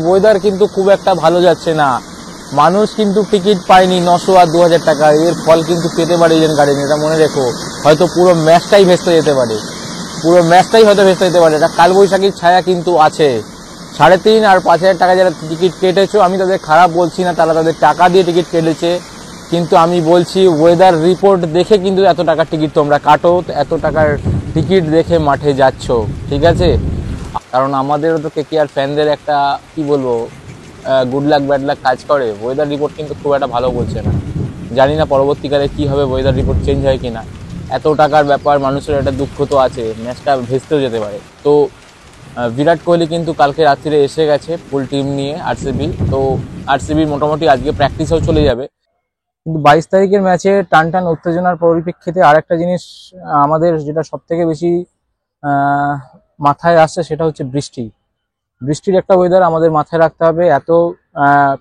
Weather কিন্তু খুব একটা ভালো যাচ্ছে না, মানুষ কিন্তু টিকিট পায়নি 900 আর 2000 টাকা। এর ফল কিন্তু পেতে পারে ইডেন গার্ডেন, এটা মনে রেখো। হয়তো পুরো ম্যাচটাই ভেস্তে যেতে পারে, পুরো ম্যাচটাই হয়তো ভেস্তে যেতে পারে। এটা কালবৈশাখীর ছায়া কিন্তু আছে। 3.5 আর 5000 টাকা যারা টিকিট কেটেছো, আমি তাদের খারাপ বলছি না, তারা তাদের টাকা দিয়ে টিকিট কেটেছে, কিন্তু আমি বলছি ওয়েদার রিপোর্ট দেখে কিন্তু এত টাকার টিকিট তোমরা কাটো, এত টাকার টিকিট দেখে মাঠে যাচ্ছ, ঠিক আছে? কারণ আমাদেরও তো কেকেআর ফ্যানদের একটা কি বলবো গুড লাক ব্যাড লাক কাজ করে। ওয়েদার রিপোর্ট কিন্তু খুব একটা ভালো বলছে না, জানি না পরবর্তীকালে কি হবে, ওয়েদার রিপোর্ট চেঞ্জ হয় কিনা। এত টাকার ব্যাপার, মানুষের একটা দুঃখ তো আছে, ম্যাচটা ভেস্তেও যেতে পারে। তো বিরাট কোহলি কিন্তু কালকে রাত্রিরে এসে গেছে ফুল টিম নিয়ে আরসিবি। তো আরসিবির মোটামুটি আজকে প্র্যাকটিসেও চলে যাবে। কিন্তু 22 তারিখের ম্যাচে টান টান উত্তেজনার পরিপ্রেক্ষিতে আরেকটা জিনিস আমাদের যেটা সব থেকে বেশি মাথায় আসছে, সেটা হচ্ছে বৃষ্টির একটা ওয়েদার আমাদের মাথায় রাখতে হবে। এত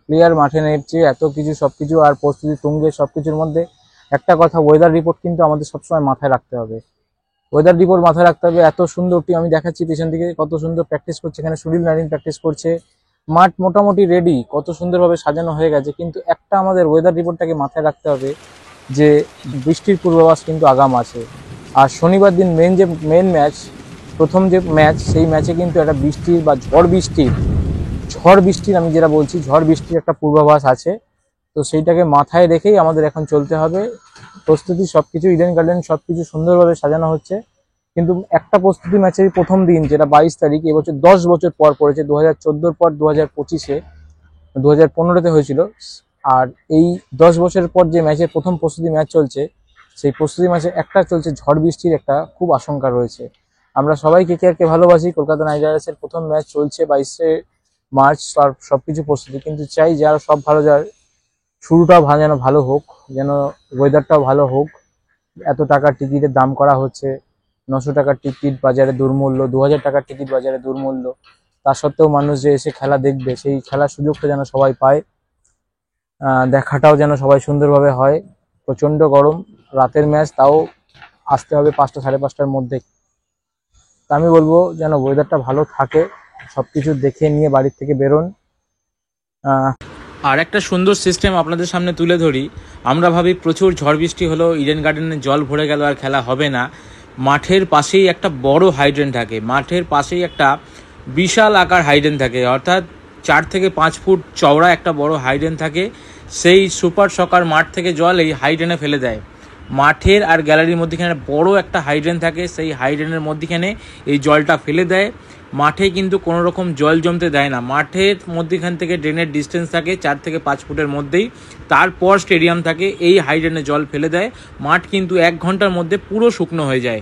প্লেয়ার মাঠে নেমেছে, এত কিছু সবকিছু আর প্রস্তুতি তুঙ্গে, সবকিছুর মধ্যে একটা কথা, ওয়েদার রিপোর্ট কিন্তু আমাদের সবসময় মাথায় রাখতে হবে। ওয়েদার রিপোর্ট মাথায় রাখতে হবে। এত সুন্দর টিম আমি দেখাচ্ছি পেছন থেকে, কত সুন্দর প্র্যাকটিস করছে, এখানে সুনীল নারিন প্র্যাকটিস করছে, মাঠ মোটামুটি রেডি, কত সুন্দরভাবে সাজানো হয়ে গেছে। কিন্তু একটা আমাদের ওয়েদার রিপোর্টটাকে মাথায় রাখতে হবে যে বৃষ্টির পূর্বাভাস কিন্তু আগাম আছে। আর শনিবার দিন মেন ম্যাচ, প্রথম যে ম্যাচ, সেই ম্যাচে কিন্তু একটা বৃষ্টির বা ঝড় বৃষ্টির আমি যেটা বলছি, ঝড় বৃষ্টির একটা পূর্বাভাস আছে। তো সেইটাকে মাথায় রেখেই আমাদের এখন চলতে হবে। প্রস্তুতি সবকিছু, ইডেন গার্ডেন সবকিছু সুন্দরভাবে সাজানো হচ্ছে। কিন্তু একটা প্রস্তুতি ম্যাচের প্রথম দিন, যেটা 22 তারিখ, এবছর 10 বছর পর পড়েছে, 2014 পর 2025-এ, 2015-তে হয়েছিল। আর এই 10 বছরের পর যে ম্যাচের প্রথম প্রস্তুতি ম্যাচ চলছে, সেই প্রস্তুতি ম্যাচে একটা চলছে ঝড় বৃষ্টির একটা খুব আশঙ্কা রয়েছে। আমরা সবাই কেকেআরকে ভালোবাসি, কলকাতা নাইট রাইডার্সের প্রথম ম্যাচ চলছে 22শে মার্চ, সবকিছু প্রস্তুতি, কিন্তু চাই যারা সব ভালো যায়, শুরুটাও যেন ভালো হোক, যেন ওয়েদারটাও ভালো হোক। এত টাকার টিকিটের দাম করা হচ্ছে, 900 টাকার টিকিট বাজারে দুর্মূল্য, 2000 টাকার টিকিট বাজারে দুর্মূল্য, তা সত্ত্বেও মানুষ যে এসে খেলা দেখবে, সেই খেলার সুযোগটা যেন সবাই পায়, দেখাটাও যেন সবাই সুন্দরভাবে হয়। প্রচণ্ড গরম, রাতের ম্যাচ, তাও আসতে হবে 5টা 5:30টার মধ্যে। তা আমি বলবো যেন ওয়েদারটা ভালো থাকে, সবকিছু দেখে নিয়ে বাড়ির থেকে বেরোন। আর একটা সুন্দর সিস্টেম আপনাদের সামনে তুলে ধরি। আমরা ভাবি প্রচুর ঝড় বৃষ্টি হলো, ইডেন গার্ডেনে জল ভরে গেল, আর খেলা হবে না। মাঠের পাশেই একটা বড় হাইড্রেন থাকে, মাঠের পাশেই একটা বিশাল আকার হাইড্রেন থাকে, অর্থাৎ 4 থেকে 5 ফুট চওড়া একটা বড় হাইড্রেন থাকে। সেই সুপার শকার মাঠ থেকে জল এই হাইড্রেনে ফেলে দেয়। মাঠের আর গ্যালারির মধ্যেখানে বড় একটা হাইড্রেন থাকে, সেই হাইড্রেনের মধ্যেখানে এই জলটা ফেলে দেয়। মাঠে কিন্তু কোনো রকম জল জমতে দেয় না। মাঠের মধ্যেখান থেকে ড্রেনের ডিস্টেন্স থাকে 4 থেকে 5 ফুটের মধ্যেই, তারপর স্টেডিয়াম থাকে। এই হাইড্রেনে জল ফেলে দেয়, মাঠ কিন্তু 1 ঘন্টার মধ্যে পুরো শুকনো হয়ে যায়।